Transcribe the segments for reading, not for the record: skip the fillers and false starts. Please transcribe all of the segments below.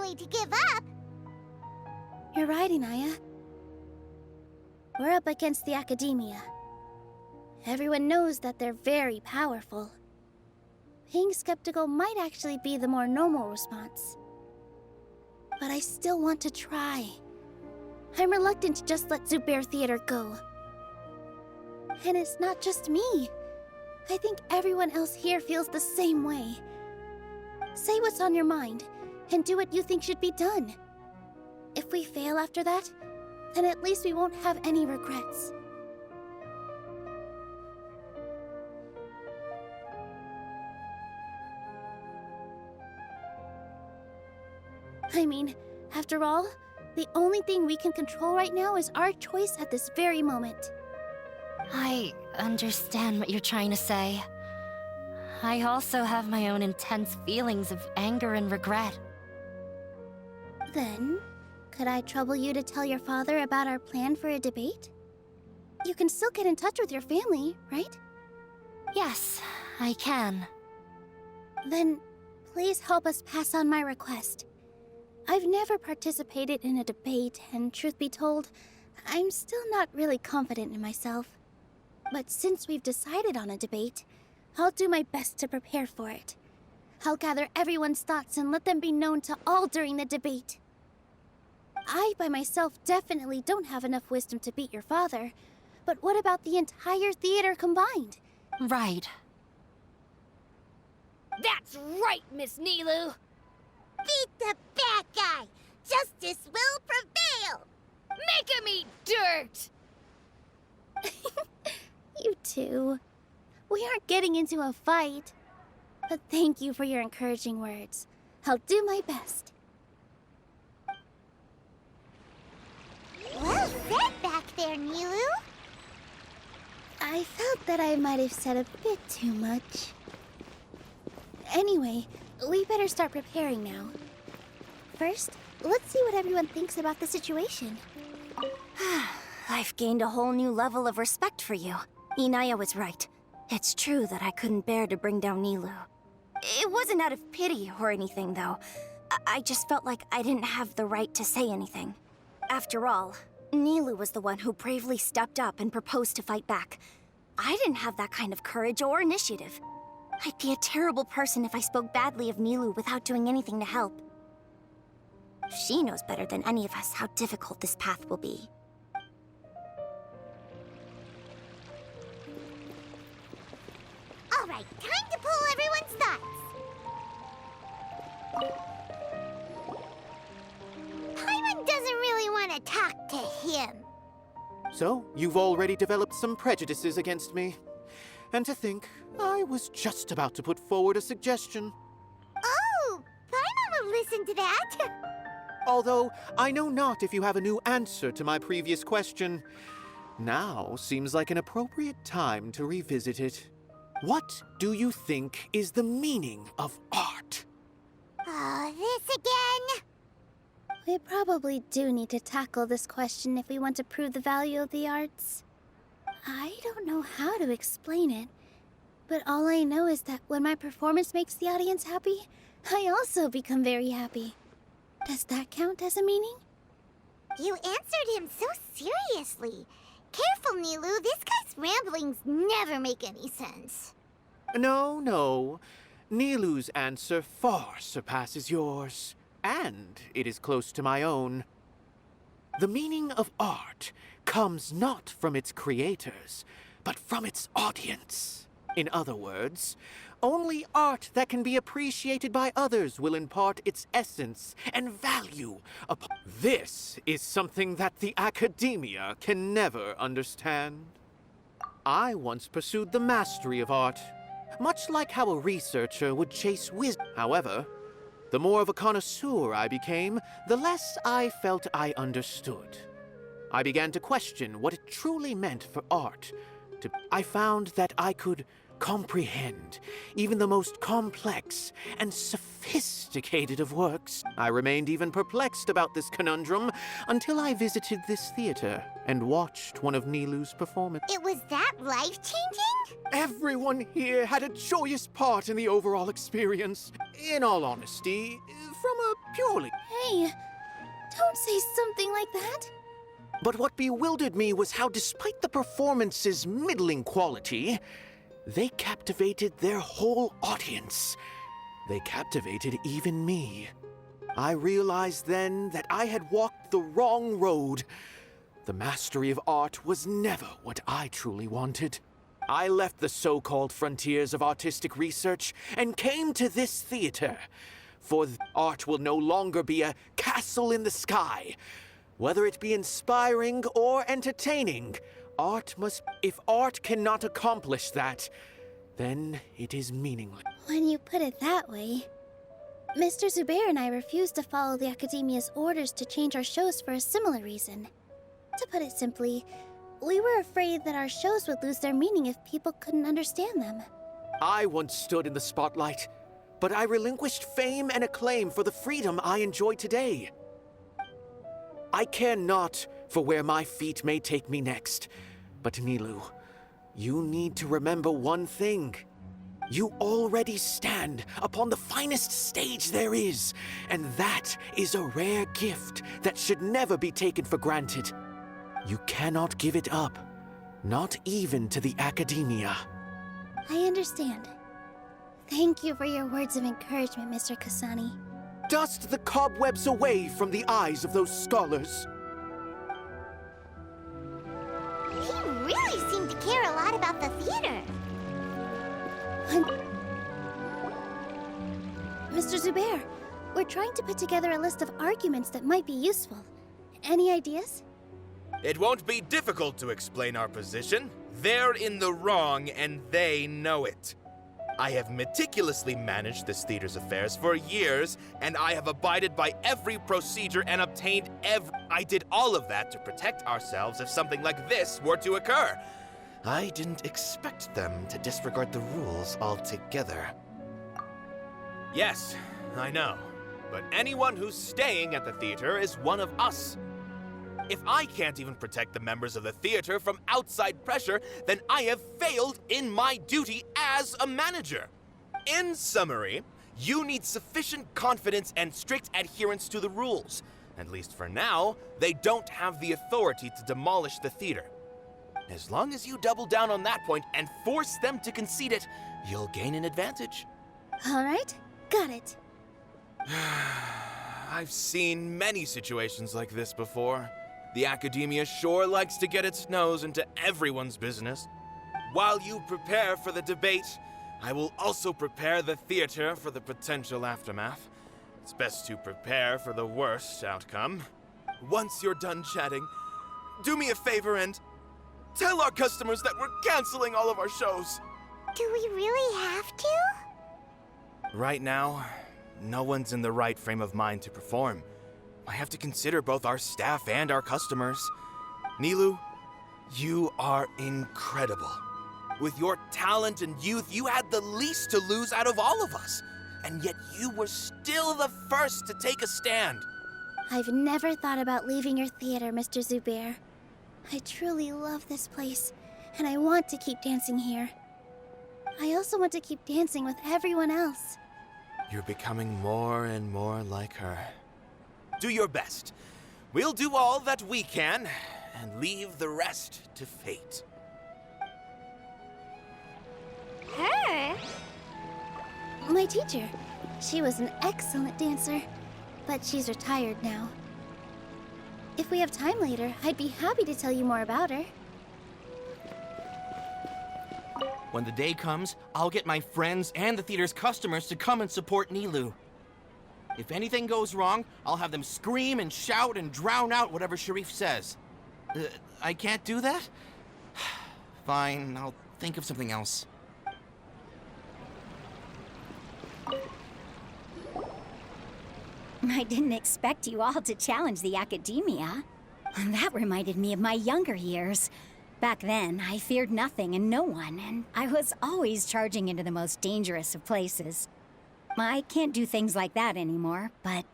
family to give up. You're right, Inaya. We're up against the academia. Everyone knows that they're very powerful. Being skeptical might actually be the more normal response. But I still want to try. I'm reluctant to just let Zubair Theater go. And it's not just me. I think everyone else here feels the same way. Say what's on your mind, and do what you think should be done. If we fail after that, then at least we won't have any regrets. I mean, after all, the only thing we can control right now is our choice at this very moment. I understand what you're trying to say. I also have my own intense feelings of anger and regret. Then, could I trouble you to tell your father about our plan for a debate? You can still get in touch with your family, right? Yes, I can. Then, please help us pass on my request. I've never participated in a debate, and truth be told, I'm still not really confident in myself. But since we've decided on a debate, I'll do my best to prepare for it. I'll gather everyone's thoughts and let them be known to all during the debate. I, by myself, definitely don't have enough wisdom to beat your father. But what about the entire theater combined? Right. That's right, Miss Nilu! Beat the bad guy! Justice will prevail! Make him eat dirt! You two. We aren't getting into a fight. But thank you for your encouraging words. I'll do my best. Well said back there, Nilu. I felt that I might have said a bit too much. Anyway, we better start preparing now. First, let's see what everyone thinks about the situation. I've gained a whole new level of respect for you. Inaya was right. It's true that I couldn't bear to bring down Nilu. It wasn't out of pity or anything, though. I just felt like I didn't have the right to say anything. After all, Nilu was the one who bravely stepped up and proposed to fight back. I didn't have that kind of courage or initiative. I'd be a terrible person if I spoke badly of Nilu without doing anything to help. She knows better than any of us how difficult this path will be. All right, time to pull everyone's thoughts. Paimon doesn't really want to talk to him. So, you've already developed some prejudices against me. And to think, I was just about to put forward a suggestion. Oh, Paimon will listen to that. Although, I know not if you have a new answer to my previous question. Now seems like an appropriate time to revisit it. What do you think is the meaning of art? Oh, this again? We probably do need to tackle this question if we want to prove the value of the arts. I don't know how to explain it, but all I know is that when my performance makes the audience happy, I also become very happy. Does that count as a meaning? You answered him so seriously. Careful, Nilu. This guy's ramblings never make any sense. No. Nilu's answer far surpasses yours, and it is close to my own. The meaning of art comes not from its creators, but from its audience. In other words, only art that can be appreciated by others will impart its essence and value upon. This is something that the academia can never understand. I once pursued the mastery of art, much like how a researcher would chase wisdom. However, the more of a connoisseur I became, the less I felt I understood. I began to question what it truly meant for art. I found that I could comprehend even the most complex and sophisticated of works. I remained even perplexed about this conundrum until I visited this theater and watched one of Nilu's performances. It was that life-changing? Everyone here had a joyous part in the overall experience. In all honesty, from a purely... Hey, don't say something like that. But what bewildered me was how, despite the performance's middling quality, they captivated their whole audience. They captivated even me. I realized then that I had walked the wrong road. The mastery of art was never what I truly wanted. I left the so-called frontiers of artistic research and came to this theater. For art will no longer be a castle in the sky. Whether it be inspiring or entertaining, art must... If art cannot accomplish that, then it is meaningless. When you put it that way, Mr. Zubair and I refused to follow the Academia's orders to change our shows for a similar reason. To put it simply, we were afraid that our shows would lose their meaning if people couldn't understand them. I once stood in the spotlight, but I relinquished fame and acclaim for the freedom I enjoy today. I care not for where my feet may take me next, but Nilu, you need to remember one thing. You already stand upon the finest stage there is, and that is a rare gift that should never be taken for granted. You cannot give it up, not even to the Academia. I understand. Thank you for your words of encouragement, Mr. Kasani. Dust the cobwebs away from the eyes of those scholars. He really seemed to care a lot about the theater. Mr. Zubair, we're trying to put together a list of arguments that might be useful. Any ideas? It won't be difficult to explain our position. They're in the wrong, and they know it. I have meticulously managed this theater's affairs for years, and I have abided by every procedure and obtained I did all of that to protect ourselves if something like this were to occur. I didn't expect them to disregard the rules altogether. Yes, I know. But anyone who's staying at the theater is one of us. If I can't even protect the members of the theater from outside pressure, then I have failed in my duty as a manager. In summary, you need sufficient confidence and strict adherence to the rules. At least for now, they don't have the authority to demolish the theater. As long as you double down on that point and force them to concede it, you'll gain an advantage. All right, got it. I've seen many situations like this before. The Academia sure likes to get its nose into everyone's business. While you prepare for the debate, I will also prepare the theater for the potential aftermath. It's best to prepare for the worst outcome. Once you're done chatting, do me a favor and tell our customers that we're canceling all of our shows. Do we really have to? Right now, no one's in the right frame of mind to perform. I have to consider both our staff and our customers. Nilu, you are incredible. With your talent and youth, you had the least to lose out of all of us. And yet you were still the first to take a stand. I've never thought about leaving your theater, Mr. Zubair. I truly love this place, and I want to keep dancing here. I also want to keep dancing with everyone else. You're becoming more and more like her. Do your best. We'll do all that we can, and leave the rest to fate. Her? My teacher. She was an excellent dancer, but she's retired now. If we have time later, I'd be happy to tell you more about her. When the day comes, I'll get my friends and the theater's customers to come and support Nilu. If anything goes wrong, I'll have them scream and shout and drown out whatever Sharif says. I can't do that? Fine, I'll think of something else. I didn't expect you all to challenge the Academia. That reminded me of my younger years. Back then, I feared nothing and no one, and I was always charging into the most dangerous of places. I can't do things like that anymore, but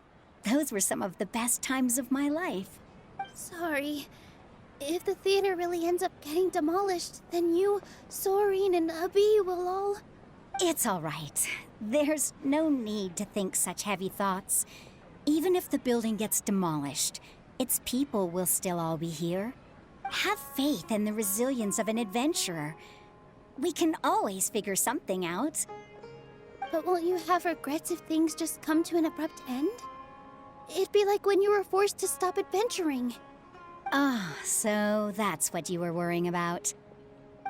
those were some of the best times of my life. Sorry. If the theater really ends up getting demolished, then you, Soren, and Abby will all... It's all right. There's no need to think such heavy thoughts. Even if the building gets demolished, its people will still all be here. Have faith in the resilience of an adventurer. We can always figure something out. But won't you have regrets if things just come to an abrupt end? It'd be like when you were forced to stop adventuring. Ah, so that's what you were worrying about.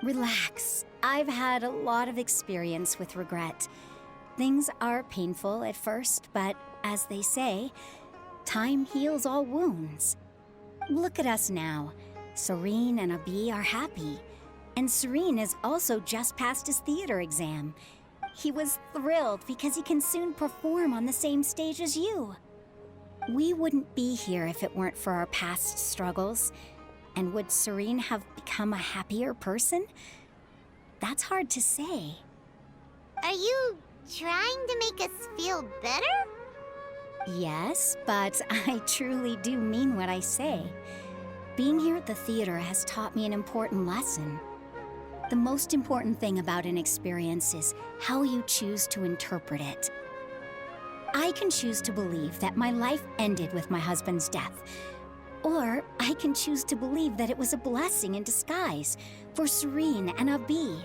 Relax. I've had a lot of experience with regret. Things are painful at first, but as they say, time heals all wounds. Look at us now. Soren and Abby are happy. And Soren has also just passed his theater exam. He was thrilled because he can soon perform on the same stage as you. We wouldn't be here if it weren't for our past struggles. And would Soren have become a happier person? That's hard to say. Are you trying to make us feel better? Yes, but I truly do mean what I say. Being here at the theater has taught me an important lesson. The most important thing about an experience is how you choose to interpret it. I can choose to believe that my life ended with my husband's death. Or I can choose to believe that it was a blessing in disguise for Soren and Abby.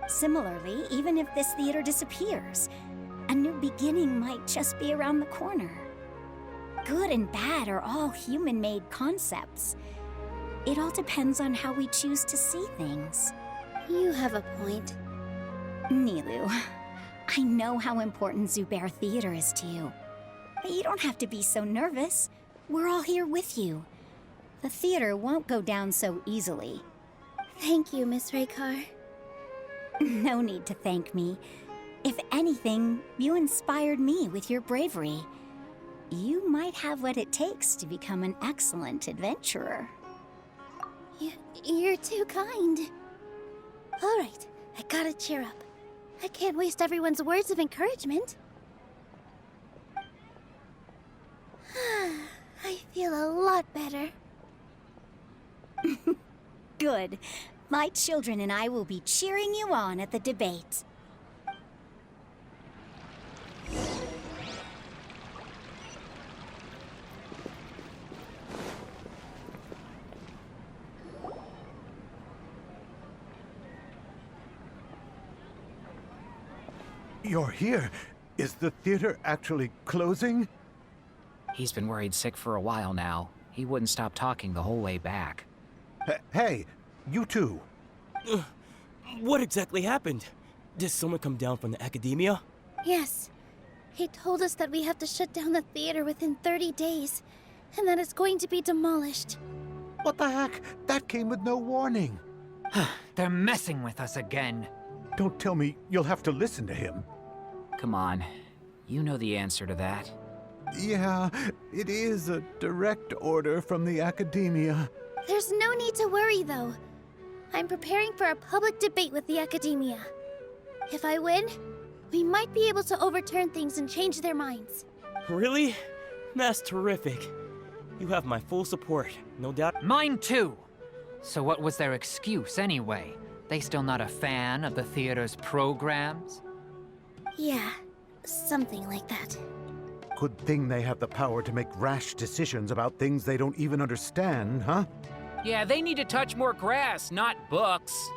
Similarly, even if this theater disappears, a new beginning might just be around the corner. Good and bad are all human-made concepts. It all depends on how we choose to see things. You have a point. Nilou, I know how important Zubair Theater is to you. But you don't have to be so nervous. We're all here with you. The theater won't go down so easily. Thank you, Miss Raykar. No need to thank me. If anything, you inspired me with your bravery. You might have what it takes to become an excellent adventurer. You're too kind. All right, I gotta cheer up. I can't waste everyone's words of encouragement. I feel a lot better. Good. My children and I will be cheering you on at the debate. You're here. Is the theater actually closing? He's been worried sick for a while now. He wouldn't stop talking the whole way back. Hey, you two. What exactly happened? Did someone come down from the academia? Yes. He told us that we have to shut down the theater within 30 days, and that it's going to be demolished. What the heck? That came with no warning. They're messing with us again. Don't tell me you'll have to listen to him. Come on. You know the answer to that. Yeah, it is a direct order from the academia. There's no need to worry, though. I'm preparing for a public debate with the academia. If I win, we might be able to overturn things and change their minds. Really? That's terrific. You have my full support, no doubt. Mine too! So what was their excuse anyway? They still not a fan of the theater's programs? Yeah, something like that. Good thing they have the power to make rash decisions about things they don't even understand, huh? Yeah, they need to touch more grass, not books.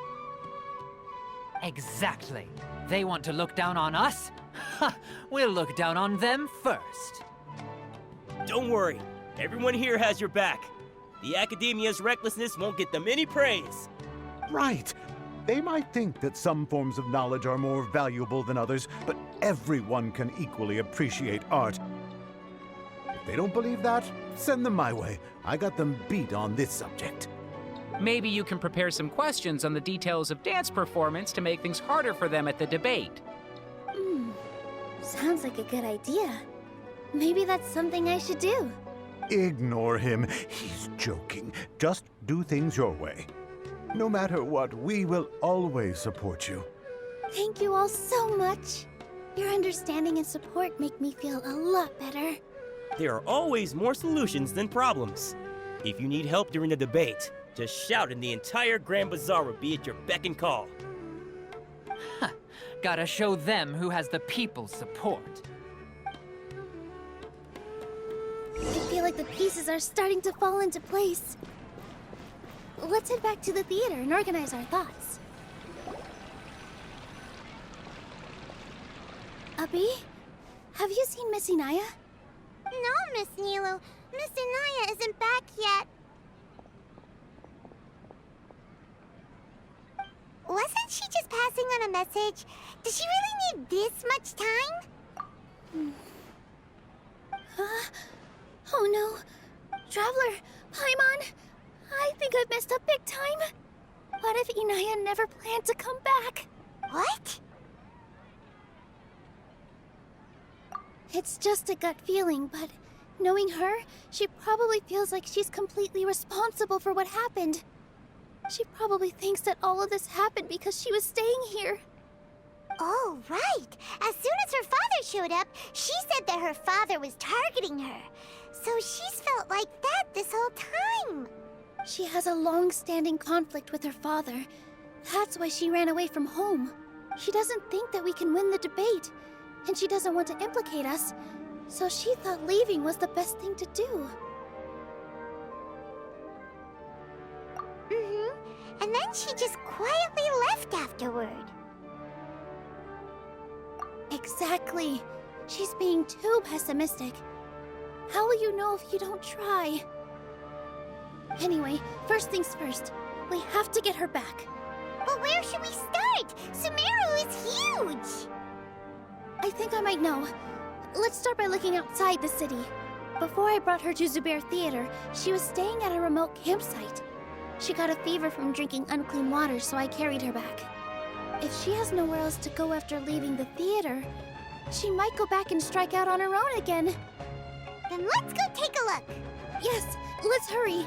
Exactly. They want to look down on us? Ha! We'll look down on them first. Don't worry. Everyone here has your back. The academia's recklessness won't get them any praise. Right. They might think that some forms of knowledge are more valuable than others, but everyone can equally appreciate art. If they don't believe that, send them my way. I got them beat on this subject. Maybe you can prepare some questions on the details of dance performance to make things harder for them at the debate. Sounds like a good idea. Maybe that's something I should do. Ignore him. He's joking. Just do things your way. No matter what, we will always support you. Thank you all so much. Your understanding and support make me feel a lot better. There are always more solutions than problems. If you need help during the debate, just shout and the entire Grand Bazaar will be at your beck and call. Gotta show them who has the people's support. I feel like the pieces are starting to fall into place. Let's head back to the theater and organize our thoughts. Abby, have you seen Miss Inaya? No, Miss Nilu. Miss Inaya isn't back yet. Wasn't she just passing on a message? Does she really need this much time? Oh no. Traveler, Paimon, I think I've messed up big time. What if Inaya never planned to come back? What? It's just a gut feeling, but knowing her, she probably feels like she's completely responsible for what happened. She probably thinks that all of this happened because she was staying here. Oh, right. As soon as her father showed up, she said that her father was targeting her. So she's felt like that this whole time. She has a long-standing conflict with her father. That's why she ran away from home. She doesn't think that we can win the debate, and she doesn't want to implicate us, so she thought leaving was the best thing to do. And then she just quietly left afterward. Exactly. She's being too pessimistic. How will you know if you don't try? Anyway, first things first. We have to get her back. But where should we start? Sumeru is huge! I think I might know. Let's start by looking outside the city. Before I brought her to Zubair Theater, she was staying at a remote campsite. She got a fever from drinking unclean water, so I carried her back. If she has nowhere else to go after leaving the theater, she might go back and strike out on her own again. Then let's go take a look. Yes, let's hurry.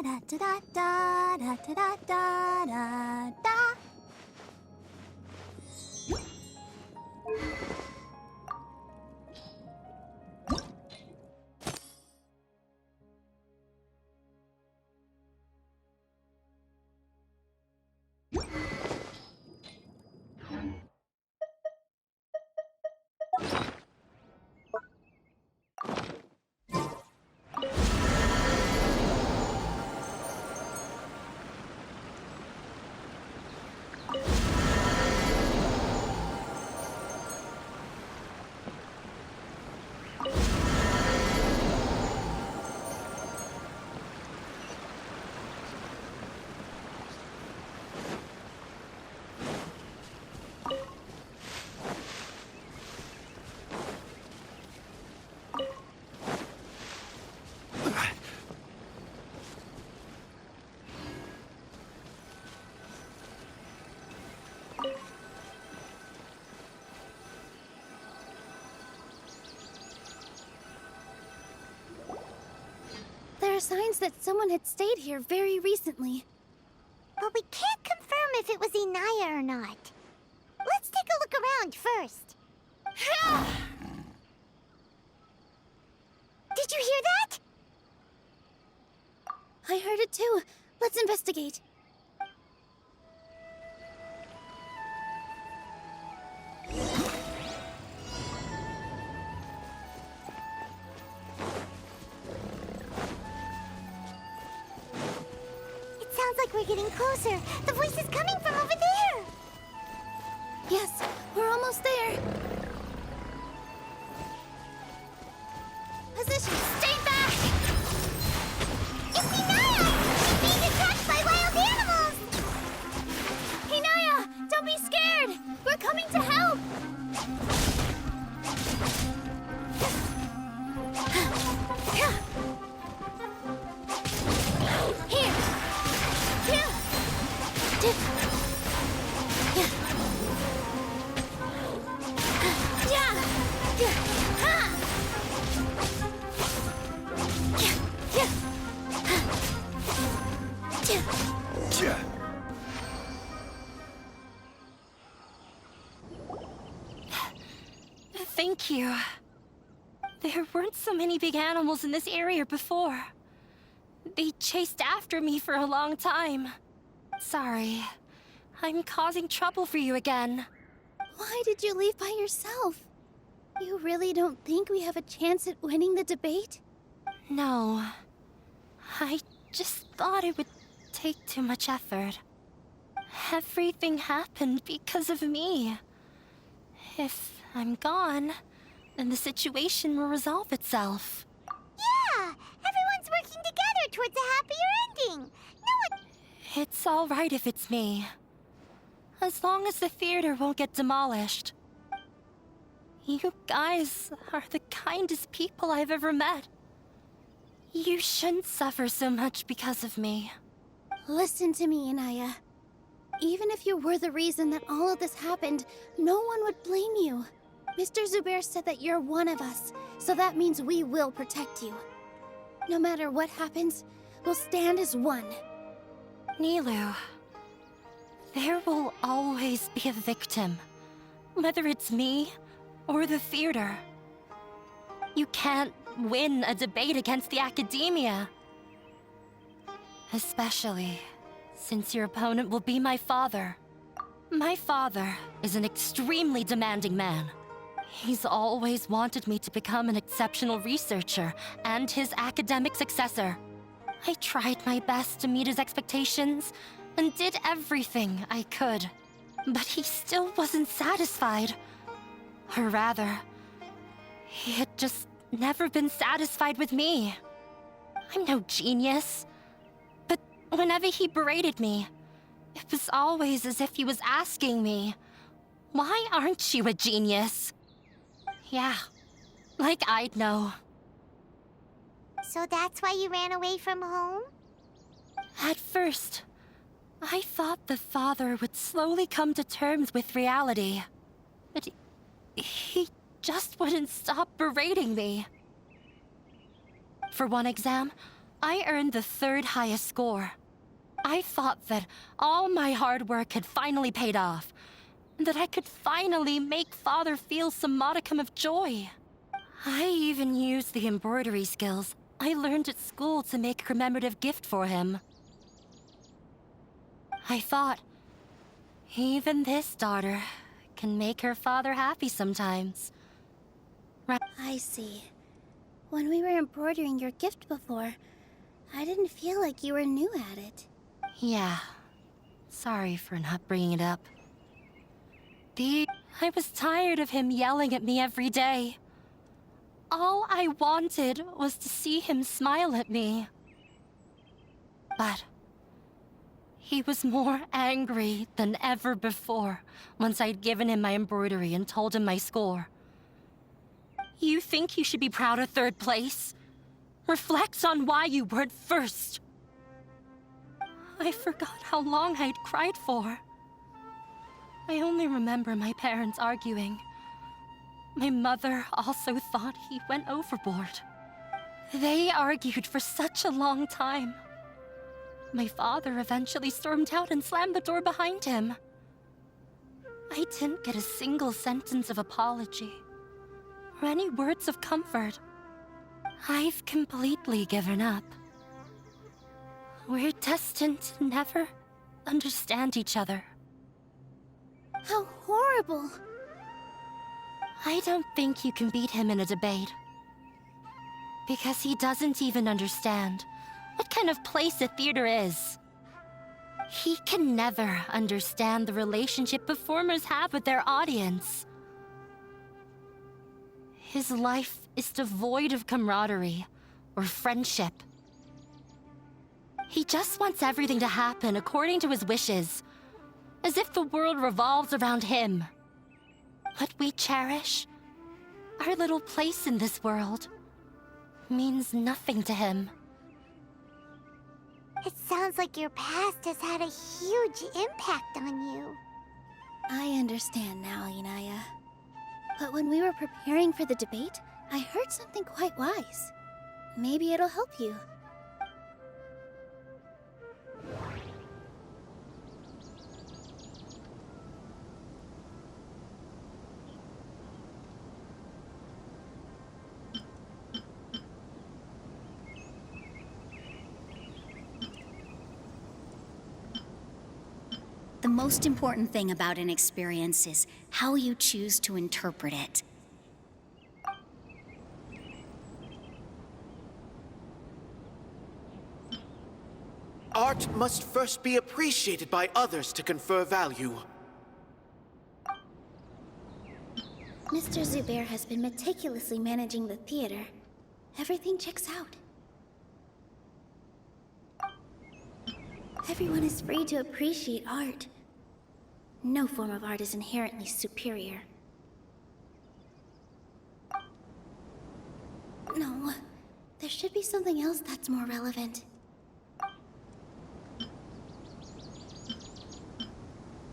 Da da da da da da da da. signs that someone had stayed here very recently. But we can't confirm if it was Inaya or not. Let's take a look around first. Did you hear that? I heard it too. Let's investigate. It sounds like we're getting closer. The voice is coming from over there. Yes, we're almost there. Position, stay back! It's Inaya! She's being attacked by wild animals! Hinaya, don't be scared! We're coming to help! Here! Thank you. There weren't so many big animals in this area before. They chased after me for a long time. Sorry. I'm causing trouble for you again. Why did you leave by yourself? You really don't think we have a chance at winning the debate? No. I just thought it would take too much effort. Everything happened because of me. If I'm gone, then the situation will resolve itself. Yeah! Everyone's working together towards a happier ending. No one... It's all right if it's me. As long as the theater won't get demolished. You guys are the kindest people I've ever met. You shouldn't suffer so much because of me. Listen to me, Inaya. Even if you were the reason that all of this happened, no one would blame you. Mr. Zubair said that you're one of us, so that means we will protect you. No matter what happens, we'll stand as one. Nilou, there will always be a victim, whether it's me or the theater. You can't win a debate against the academia. Especially since your opponent will be my father. My father is an extremely demanding man. He's always wanted me to become an exceptional researcher and his academic successor. I tried my best to meet his expectations and did everything I could. But he still wasn't satisfied. Or rather, he had just never been satisfied with me. I'm no genius. But whenever he berated me, it was always as if he was asking me, "Why aren't you a genius?" Yeah, like I'd know. So that's why you ran away from home? At first, I thought the father would slowly come to terms with reality. But he just wouldn't stop berating me. For one exam, I earned the 3rd highest score. I thought that all my hard work had finally paid off, and that I could finally make Father feel some modicum of joy. I even used the embroidery skills I learned at school to make a commemorative gift for him. I thought, even this daughter can make her father happy sometimes. I see. When we were embroidering your gift before, I didn't feel like you were new at it. Yeah. Sorry for not bringing it up. I was tired of him yelling at me every day. All I wanted was to see him smile at me. But he was more angry than ever before once I'd given him my embroidery and told him my score. You think you should be proud of 3rd place? Reflect on why you weren't 1st. I forgot how long I'd cried for. I only remember my parents arguing. My mother also thought he went overboard. They argued for such a long time. My father eventually stormed out and slammed the door behind him. I didn't get a single sentence of apology or any words of comfort. I've completely given up. We're destined to never understand each other. How horrible! I don't think you can beat him in a debate. Because he doesn't even understand what kind of place a theater is. He can never understand the relationship performers have with their audience. His life is devoid of camaraderie or friendship. He just wants everything to happen according to his wishes, as if the world revolves around him. What we cherish, our little place in this world, means nothing to him. It sounds like your past has had a huge impact on you. I understand now, Inaya. But when we were preparing for the debate, I heard something quite wise. Maybe it'll help you. The most important thing about an experience is how you choose to interpret it. Art must first be appreciated by others to confer value. Mr. Zubair has been meticulously managing the theater. Everything checks out. Everyone is free to appreciate art. No form of art is inherently superior. No, there should be something else that's more relevant.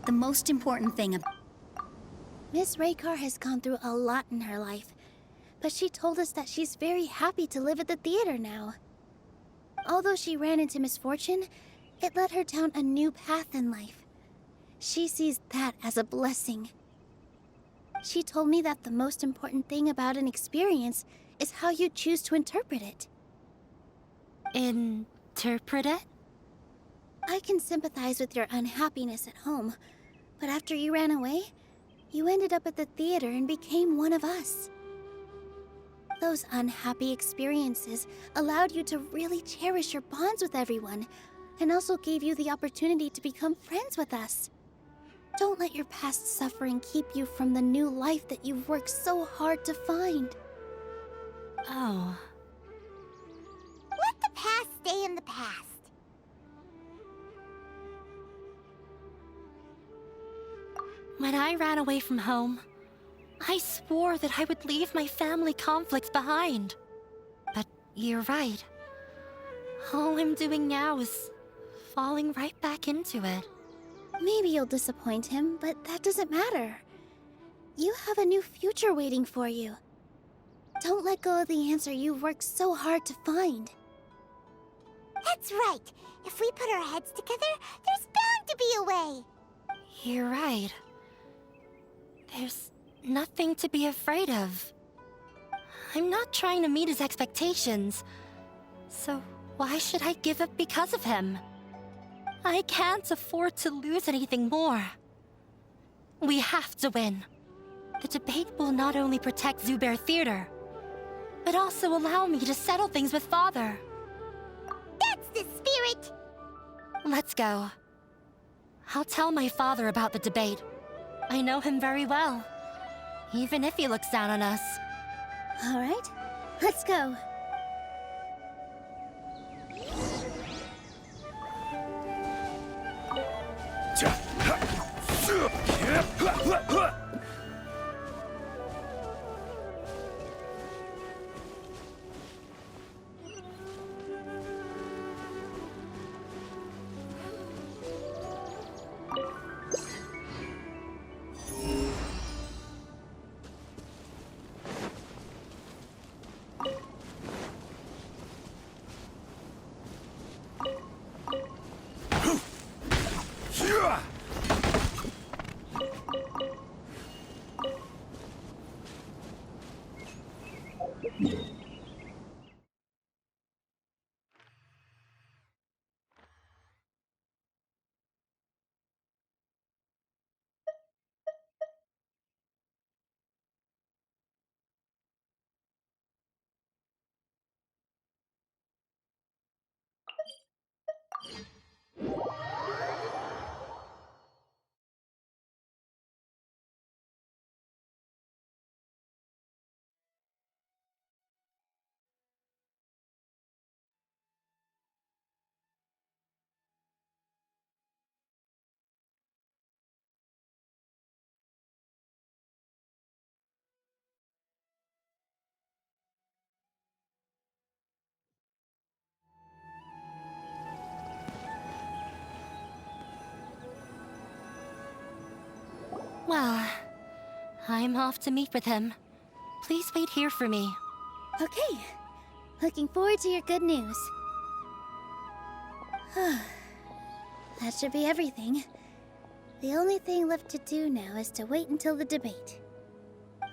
The most important thing about Miss Raykar has gone through a lot in her life, but she told us that she's very happy to live at the theater now. Although she ran into misfortune, it led her down a new path in life. She sees that as a blessing. She told me that the most important thing about an experience is how you choose to interpret it. Interpret it? I can sympathize with your unhappiness at home, but after you ran away, you ended up at the theater and became one of us. Those unhappy experiences allowed you to really cherish your bonds with everyone, and also gave you the opportunity to become friends with us. Don't let your past suffering keep you from the new life that you've worked so hard to find. Oh. Let the past stay in the past. When I ran away from home, I swore that I would leave my family conflicts behind. But you're right. All I'm doing now is falling right back into it. Maybe you'll disappoint him, but that doesn't matter. You have a new future waiting for you. Don't let go of the answer you've worked so hard to find. That's right. If we put our heads together, there's bound to be a way. You're right. There's nothing to be afraid of. I'm not trying to meet his expectations, so why should I give up because of him? I can't afford to lose anything more. We have to win. The debate will not only protect Zubair Theater, but also allow me to settle things with Father. That's the spirit! Let's go. I'll tell my father about the debate. I know him very well, even if he looks down on us. All right, let's go. Well, I'm off to meet with him. Please wait here for me. Okay. Looking forward to your good news. That should be everything. The only thing left to do now is to wait until the debate.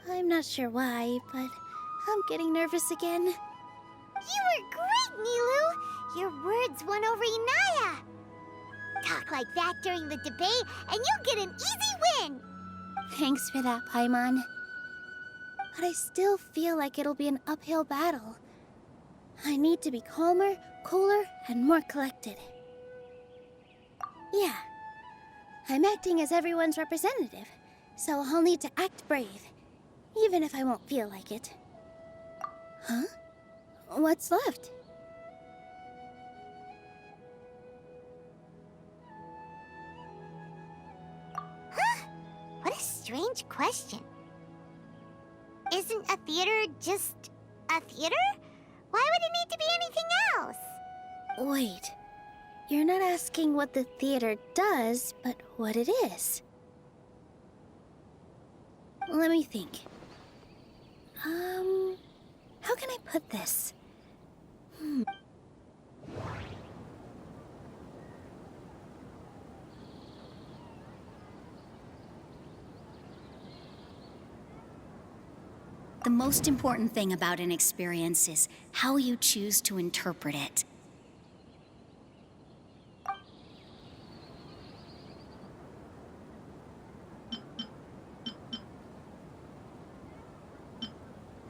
I'm not sure why, but I'm getting nervous again. You were great, Nilu! Your words won over Inaya! Talk like that during the debate, and you'll get an easy win! Thanks for that, Paimon. But I still feel like it'll be an uphill battle. I need to be calmer, cooler, and more collected. Yeah. I'm acting as everyone's representative, so I'll need to act brave, even if I won't feel like it. Huh? What's left? Huh? What a strange question. Isn't a theater just a theater? Why would it need to be anything else? Wait. You're not asking what the theater does, but what it is. Let me think. How can I put this? The most important thing about an experience is how you choose to interpret it.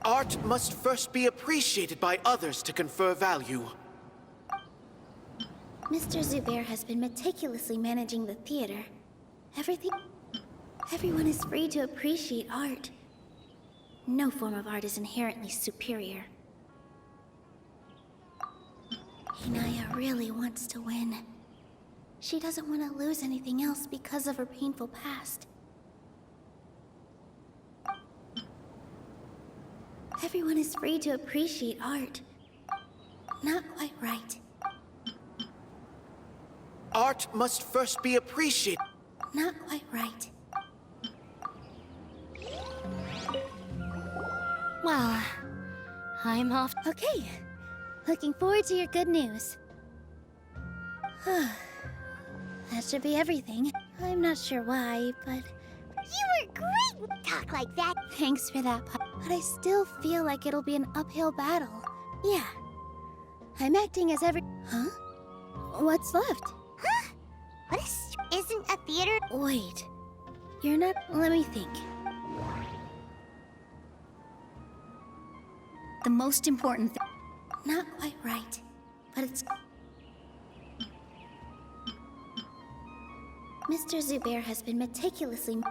Art must first be appreciated by others to confer value. Mr. Zubair has been meticulously managing the theater. Everyone is free to appreciate art. No form of art is inherently superior. Inaya really wants to win. She doesn't want to lose anything else because of her painful past. Everyone is free to appreciate art. Not quite right. Art must first be appreciated. Not quite right. Well, I'm off. Okay. Looking forward to your good news. That should be everything. I'm not sure why, but... You were great! Talk like that. Thanks for that, but I still feel like it'll be an uphill battle. Yeah. I'm acting as Huh? What's left? Huh? What isn't a theater? Wait. You're not... Let me think. The most important thing... Not quite right, but it's... Mr. Zubair has been meticulously...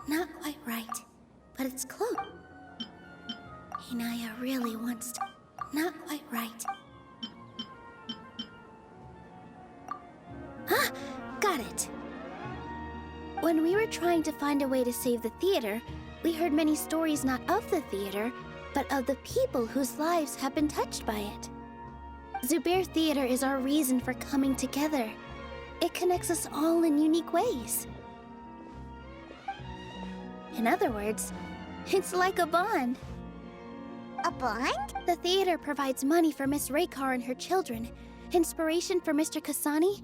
Not quite right, but it's close. Inaya really wants to... Not quite right. Ah! Got it! When we were trying to find a way to save the theater, we heard many stories not of the theater, but of the people whose lives have been touched by it. Zubair Theater is our reason for coming together. It connects us all in unique ways. In other words, it's like a bond. A bond? The theater provides money for Miss Raykar and her children, inspiration for Mr. Kasani,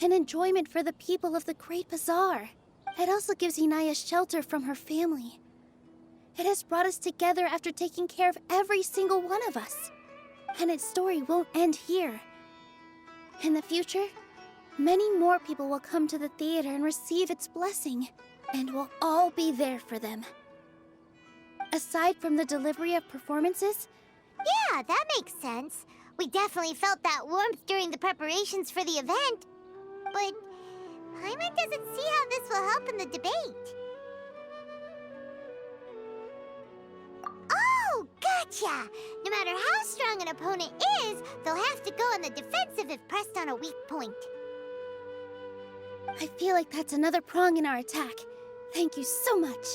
and enjoyment for the people of the Great Bazaar. It also gives Inaya shelter from her family. It has brought us together after taking care of every single one of us. And its story won't end here. In the future, many more people will come to the theater and receive its blessing, and we'll all be there for them. Aside from the delivery of performances... Yeah, that makes sense. We definitely felt that warmth during the preparations for the event. But Paimon doesn't see how this will help in the debate. Oh, gotcha! No matter how strong an opponent is, they'll have to go on the defensive if pressed on a weak point. I feel like that's another prong in our attack. Thank you so much.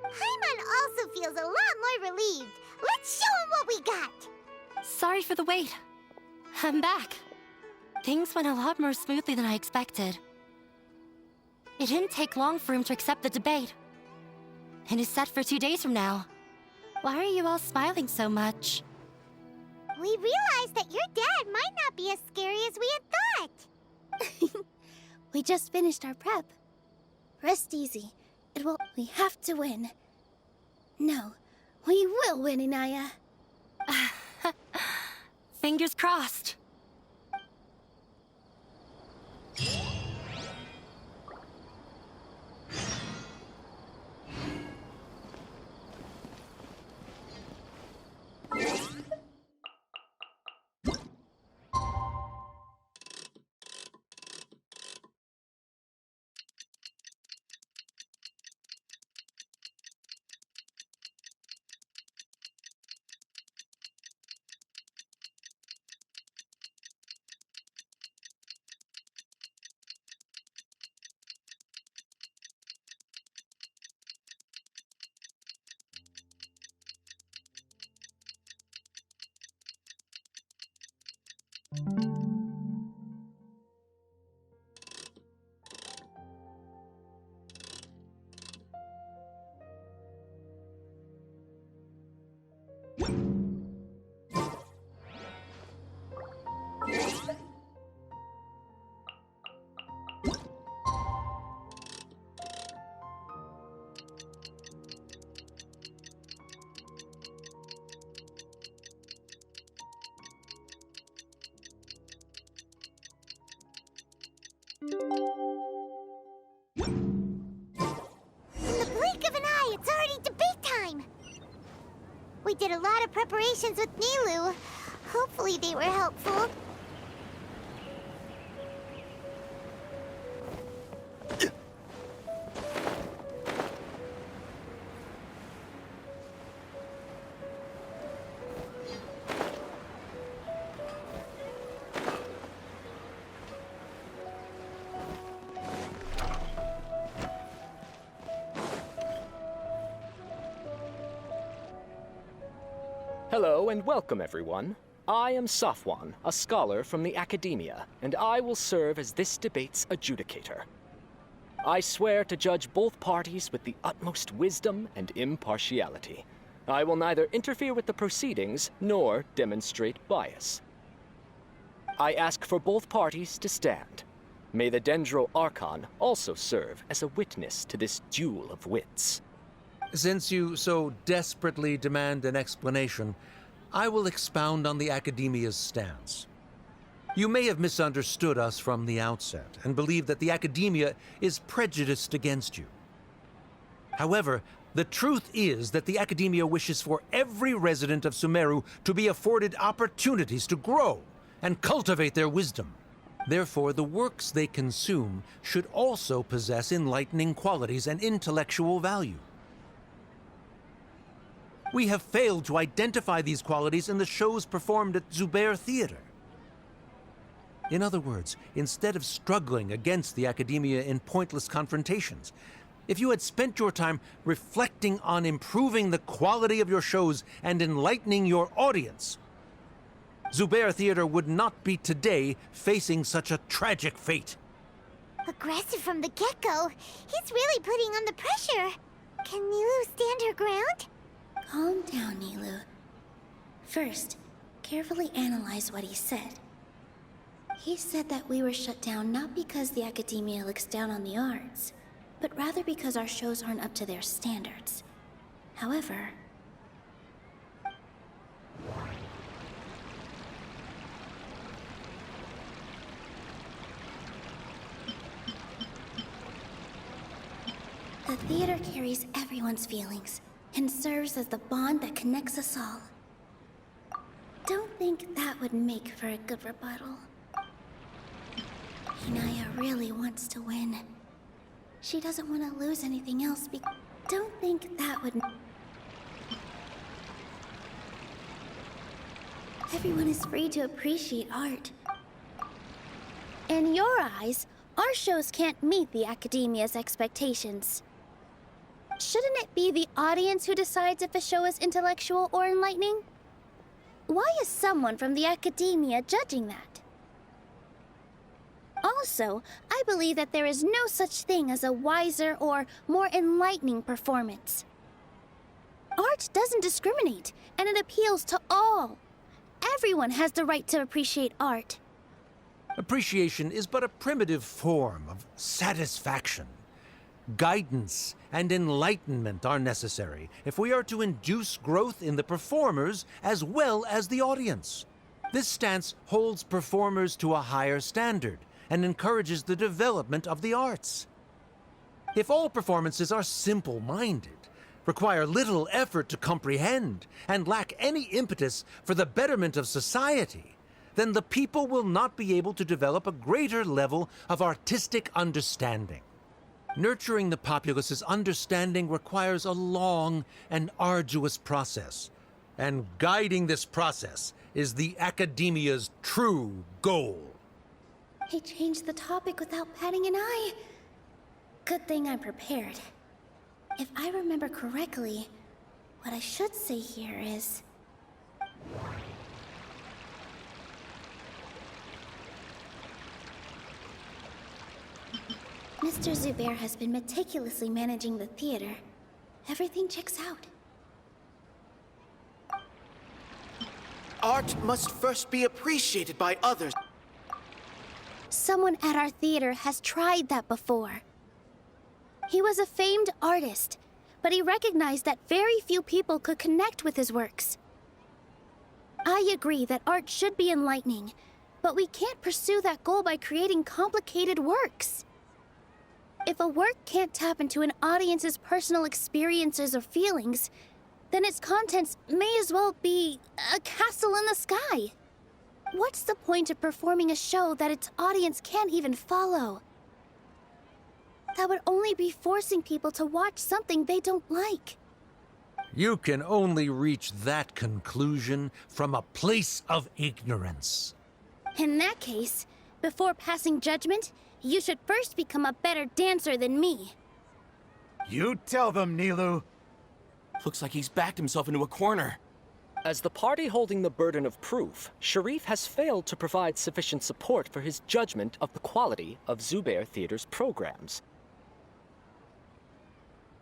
Paimon also feels a lot more relieved. Let's show him what we got! Sorry for the wait. I'm back. Things went a lot more smoothly than I expected. It didn't take long for him to accept the debate. It is set for 2 days from now. Why are you all smiling so much? We realized that your dad might not be as scary as we had thought. We just finished our prep. Rest easy. We have to win. No, we will win, Inaya. Fingers crossed. In the blink of an eye, it's already debate time! We did a lot of preparations with Nilou. Hopefully they were helpful. Hello and welcome, everyone. I am Safwan, a scholar from the Academia, and I will serve as this debate's adjudicator. I swear to judge both parties with the utmost wisdom and impartiality. I will neither interfere with the proceedings nor demonstrate bias. I ask for both parties to stand. May the Dendro Archon also serve as a witness to this duel of wits. Since you so desperately demand an explanation, I will expound on the Academia's stance. You may have misunderstood us from the outset and believe that the Academia is prejudiced against you. However, the truth is that the Academia wishes for every resident of Sumeru to be afforded opportunities to grow and cultivate their wisdom. Therefore, the works they consume should also possess enlightening qualities and intellectual value. We have failed to identify these qualities in the shows performed at Zubair Theater. In other words, instead of struggling against the Academia in pointless confrontations, if you had spent your time reflecting on improving the quality of your shows and enlightening your audience, Zubair Theater would not be today facing such a tragic fate. Aggressive from the get-go, he's really putting on the pressure. Can Nilou stand her ground? Calm down, Nilou. First, carefully analyze what he said. He said that we were shut down not because the Academia looks down on the arts, but rather because our shows aren't up to their standards. However, the theater carries everyone's feelings and serves as the bond that connects us all. Don't think that would make for a good rebuttal. Inaya really wants to win. She doesn't want to lose anything else Don't think that would... Everyone is free to appreciate art. In your eyes, our shows can't meet the Academia's expectations. Shouldn't it be the audience who decides if a show is intellectual or enlightening? Why is someone from the Academia judging that? Also, I believe that there is no such thing as a wiser or more enlightening performance. Art doesn't discriminate, and it appeals to all. Everyone has the right to appreciate art. Appreciation is but a primitive form of satisfaction. Guidance and enlightenment are necessary if we are to induce growth in the performers as well as the audience. This stance holds performers to a higher standard and encourages the development of the arts. If all performances are simple-minded, require little effort to comprehend, and lack any impetus for the betterment of society, then the people will not be able to develop a greater level of artistic understanding. Nurturing the populace's understanding requires a long and arduous process, and guiding this process is the Academia's true goal. He changed the topic without batting an eye. Good thing I'm prepared. If I remember correctly, what I should say here is... Mr. Zubair has been meticulously managing the theater. Everything checks out. Art must first be appreciated by others. Someone at our theater has tried that before. He was a famed artist, but he recognized that very few people could connect with his works. I agree that art should be enlightening, but we can't pursue that goal by creating complicated works. If a work can't tap into an audience's personal experiences or feelings, then its contents may as well be a castle in the sky. What's the point of performing a show that its audience can't even follow? That would only be forcing people to watch something they don't like. You can only reach that conclusion from a place of ignorance. In that case, before passing judgment, you should first become a better dancer than me. You tell them, Nilou. Looks like he's backed himself into a corner. As the party holding the burden of proof, Sharif has failed to provide sufficient support for his judgment of the quality of Zubair Theater's programs.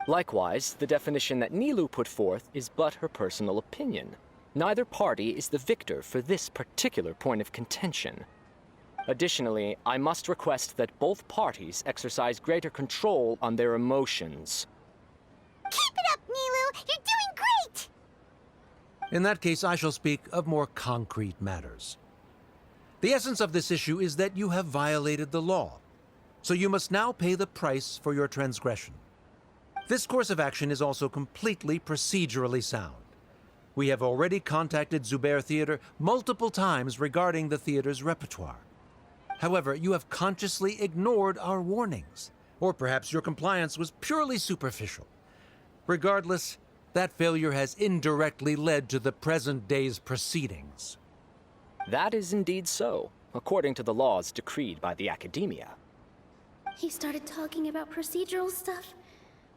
Likewise, the definition that Nilou put forth is but her personal opinion. Neither party is the victor for this particular point of contention. Additionally, I must request that both parties exercise greater control on their emotions. Keep it up, Nilou! You're doing great! In that case, I shall speak of more concrete matters. The essence of this issue is that you have violated the law, so you must now pay the price for your transgression. This course of action is also completely procedurally sound. We have already contacted Zubair Theater multiple times regarding the theater's repertoire. However, you have consciously ignored our warnings, or perhaps your compliance was purely superficial. Regardless, that failure has indirectly led to the present day's proceedings. That is indeed so, according to the laws decreed by the Academia. He started talking about procedural stuff,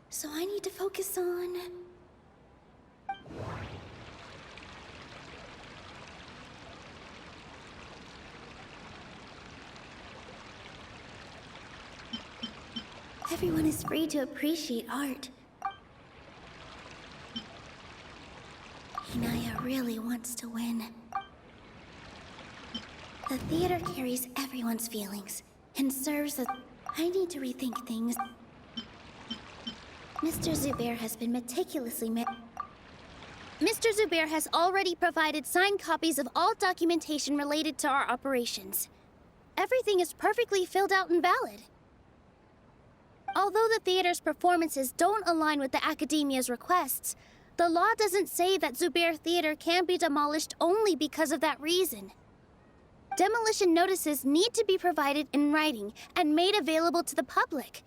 so I need to focus on... Everyone is free to appreciate art. Inaya really wants to win. The theater carries everyone's feelings and serves as... I need to rethink things. Mr. Zubair has been meticulously Mr. Zubair has already provided signed copies of all documentation related to our operations. Everything is perfectly filled out and valid. Although the theater's performances don't align with the Academia's requests, the law doesn't say that Zubair Theater can be demolished only because of that reason. Demolition notices need to be provided in writing and made available to the public.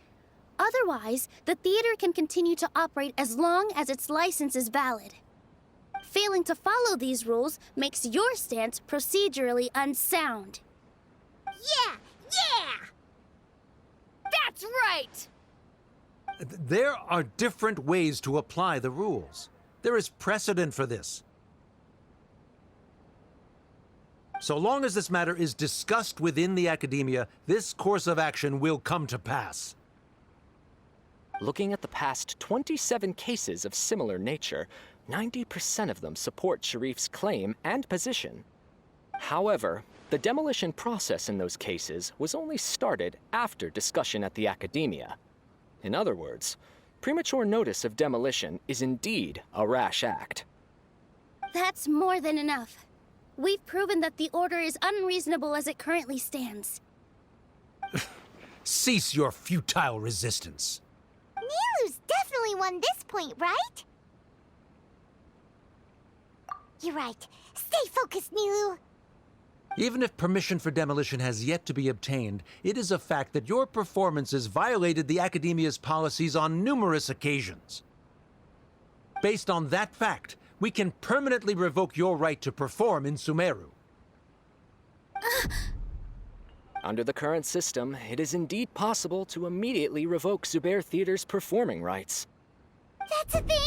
Otherwise, the theater can continue to operate as long as its license is valid. Failing to follow these rules makes your stance procedurally unsound. Yeah! Yeah! That's right! There are different ways to apply the rules. There is precedent for this. So long as this matter is discussed within the Academia, this course of action will come to pass. Looking at the past 27 cases of similar nature, 90% of them support Sharif's claim and position. However, the demolition process in those cases was only started after discussion at the Academia. In other words, premature notice of demolition is indeed a rash act. That's more than enough. We've proven that the Order is unreasonable as it currently stands. Cease your futile resistance. Nilu's definitely won this point, right? You're right. Stay focused, Nilu. Even if permission for demolition has yet to be obtained, it is a fact that your performances violated the Academia's policies on numerous occasions. Based on that fact, we can permanently revoke your right to perform in Sumeru. Under the current system, it is indeed possible to immediately revoke Zubair Theater's performing rights. That's a thing?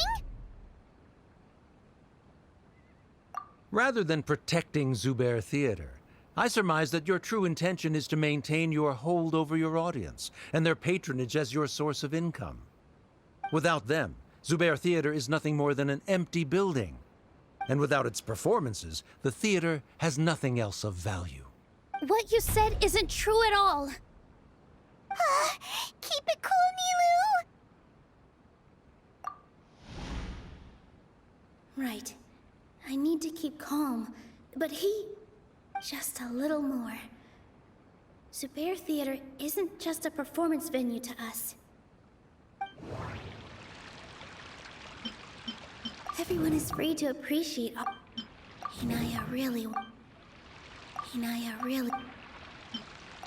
Rather than protecting Zubair Theater, I surmise that your true intention is to maintain your hold over your audience and their patronage as your source of income. Without them, Zubair Theater is nothing more than an empty building. And without its performances, the theater has nothing else of value. What you said isn't true at all. Keep it cool, Nilu! Right. I need to keep calm, but just a little more. Zubair Theater isn't just a performance venue to us. Everyone is free to appreciate. Inaya really.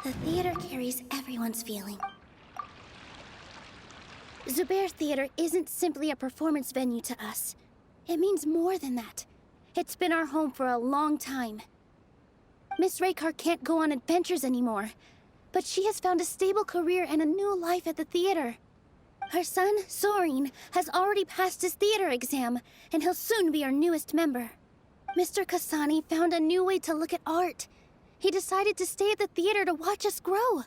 The theater carries everyone's feeling. Zubair Theater isn't simply a performance venue to us. It means more than that. It's been our home for a long time. Miss Raykar can't go on adventures anymore, but she has found a stable career and a new life at the theater. Her son, Sorin, has already passed his theater exam, and he'll soon be our newest member. Mr. Kasani found a new way to look at art. He decided to stay at the theater to watch us grow.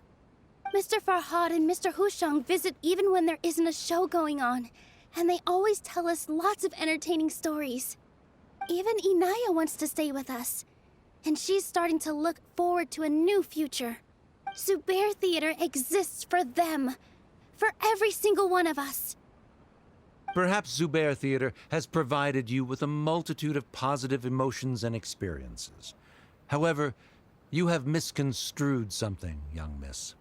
Mr. Farhad and Mr. Hushang visit even when there isn't a show going on, and they always tell us lots of entertaining stories. Even Inaya wants to stay with us, and she's starting to look forward to a new future. Zubair Theater exists for them, for every single one of us. Perhaps Zubair Theater has provided you with a multitude of positive emotions and experiences. However, you have misconstrued something, young miss.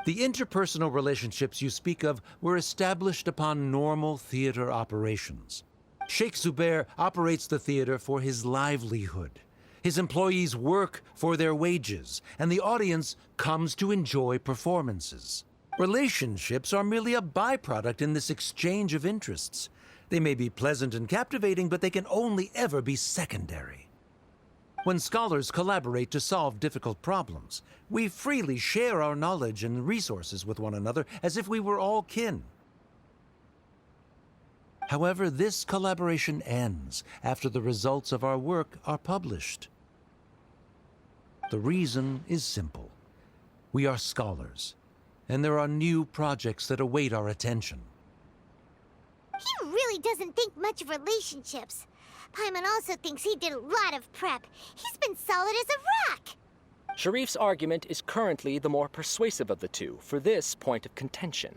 The interpersonal relationships you speak of were established upon normal theater operations. Sheikh Zubair operates the theater for his livelihood. His employees work for their wages, and the audience comes to enjoy performances. Relationships are merely a byproduct in this exchange of interests. They may be pleasant and captivating, but they can only ever be secondary. When scholars collaborate to solve difficult problems, we freely share our knowledge and resources with one another as if we were all kin. However, this collaboration ends after the results of our work are published. The reason is simple. We are scholars, and there are new projects that await our attention. He really doesn't think much of relationships. Paimon also thinks he did a lot of prep. He's been solid as a rock. Sharif's argument is currently the more persuasive of the two for this point of contention.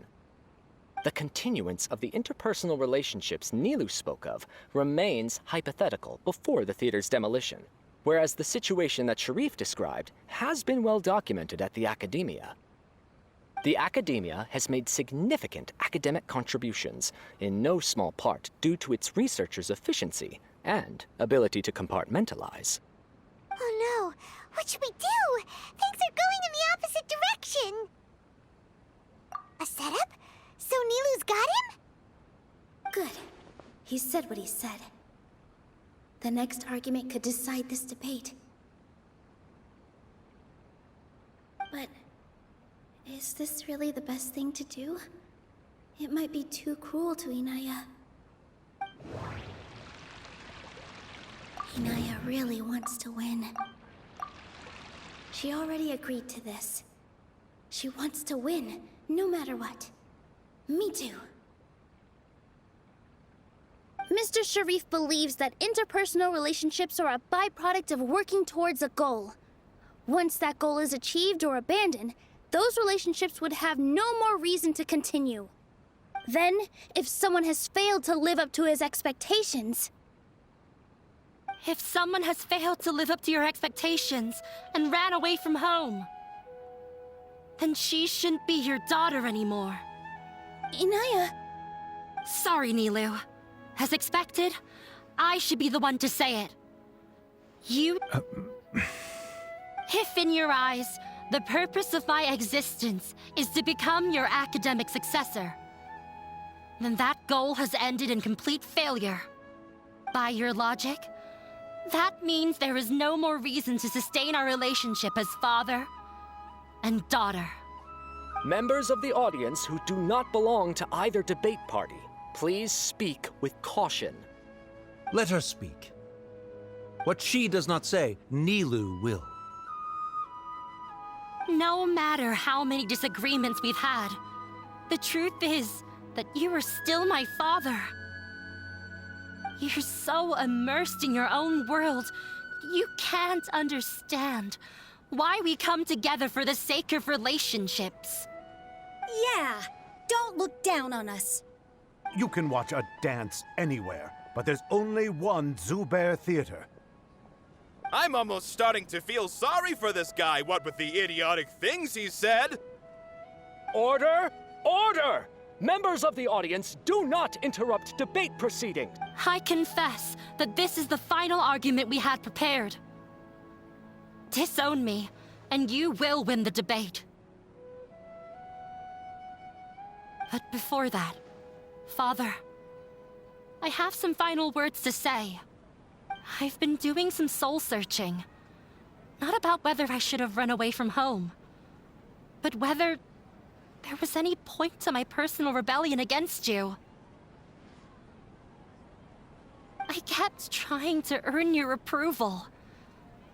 The continuance of the interpersonal relationships Nilu spoke of remains hypothetical before the theater's demolition, whereas the situation that Sharif described has been well documented at the Academia. The Academia has made significant academic contributions, in no small part due to its researchers' efficiency and ability to compartmentalize. Oh no, what should we do? Things are going in the opposite direction. A setup? So Nilu's got him? Good. He said what he said. The next argument could decide this debate. But is this really the best thing to do? It might be too cruel to Inaya. Inaya really wants to win. She already agreed to this. She wants to win, no matter what. Me too. Mr. Sharif believes that interpersonal relationships are a byproduct of working towards a goal. Once that goal is achieved or abandoned, those relationships would have no more reason to continue. Then, if someone has failed to live up to his expectations... If someone has failed to live up to your expectations and ran away from home, then she shouldn't be your daughter anymore. Inaya... Sorry, Nilu. As expected, I should be the one to say it. You... If in your eyes, the purpose of my existence is to become your academic successor, then that goal has ended in complete failure. By your logic, that means there is no more reason to sustain our relationship as father and daughter. Members of the audience who do not belong to either debate party, please speak with caution. Let her speak. What she does not say, Nilu will. No matter how many disagreements we've had, the truth is that you are still my father. You're so immersed in your own world, you can't understand why we come together for the sake of relationships. Yeah, don't look down on us. You can watch a dance anywhere, but there's only one Zubair Theater. I'm almost starting to feel sorry for this guy, what with the idiotic things he said. Order! Order! Members of the audience, do not interrupt debate proceedings. I confess that this is the final argument we had prepared. Disown me, and you will win the debate. But before that, Father, I have some final words to say. I've been doing some soul-searching. Not about whether I should have run away from home, but whether there was any point to my personal rebellion against you. I kept trying to earn your approval,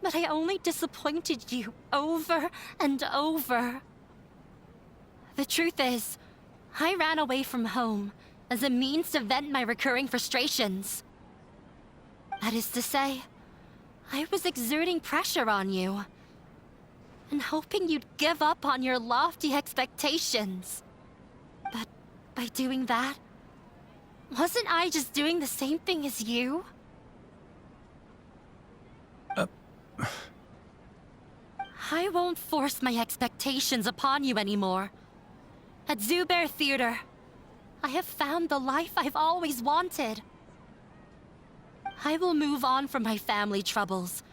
but I only disappointed you over and over. The truth is, I ran away from home as a means to vent my recurring frustrations. That is to say, I was exerting pressure on you, and hoping you'd give up on your lofty expectations. But by doing that, wasn't I just doing the same thing as you? I won't force my expectations upon you anymore. At Zubair Theater, I have found the life I've always wanted. I will move on from my family troubles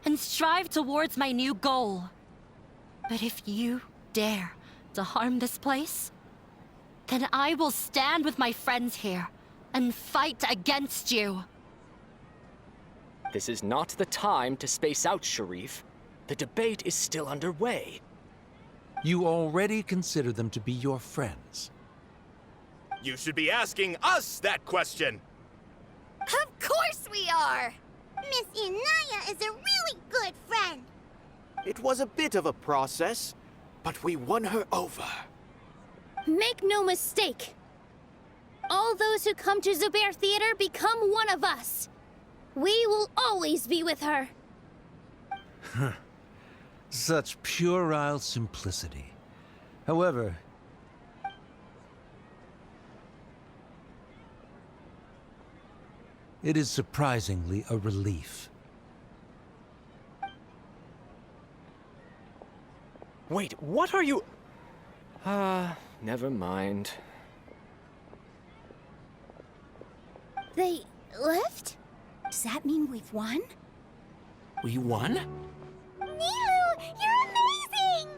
and strive towards my new goal. But if you dare to harm this place, then I will stand with my friends here and fight against you. This is not the time to space out, Sharif. The debate is still underway. You already consider them to be your friends. You should be asking us that question. Of course we are! Miss Inaya is a really good friend. It was a bit of a process, but we won her over. Make no mistake. All those who come to Zubair Theater become one of us. We will always be with her. Such puerile simplicity. However, it is surprisingly a relief. Wait, what are you... never mind. They left? Does that mean we've won? We won? Nilu, you're amazing!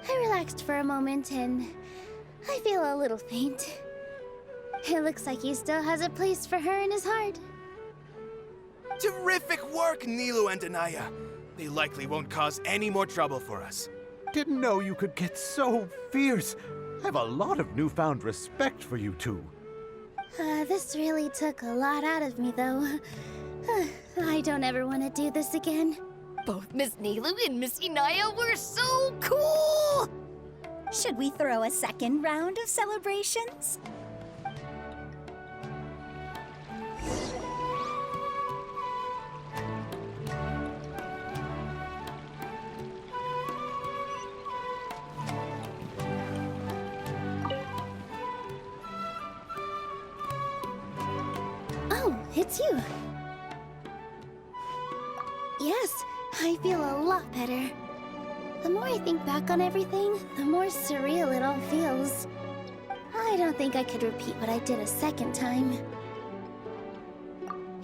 I relaxed for a moment and I feel a little faint. It looks like he still has a place for her in his heart. Terrific work, Nilu and Anaya. They likely won't cause any more trouble for us. Didn't know you could get so fierce. I have a lot of newfound respect for you two. This really took a lot out of me, though. I don't ever want to do this again. Both Miss Nilu and Miss Inaya were so cool! Should we throw a second round of celebrations? Oh, it's you. Yes, I feel a lot better. The more I think back on everything, the more surreal it all feels. I don't think I could repeat what I did a second time.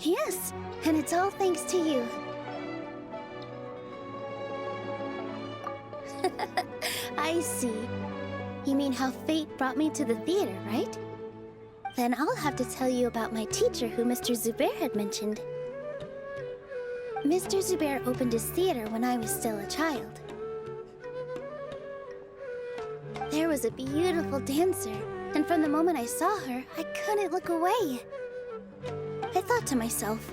Yes, and it's all thanks to you. I see. You mean how fate brought me to the theater, right? Then I'll have to tell you about my teacher who Mr. Zubair had mentioned. Mr. Zubair opened his theater when I was still a child. There was a beautiful dancer, and from the moment I saw her, I couldn't look away. I thought to myself,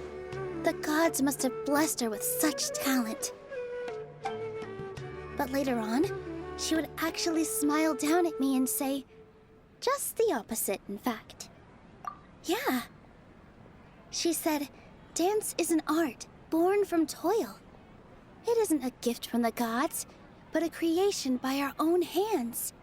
the gods must have blessed her with such talent. But later on, she would actually smile down at me and say, just the opposite, in fact. Yeah. She said, dance is an art born from toil. It isn't a gift from the gods, but a creation by our own hands.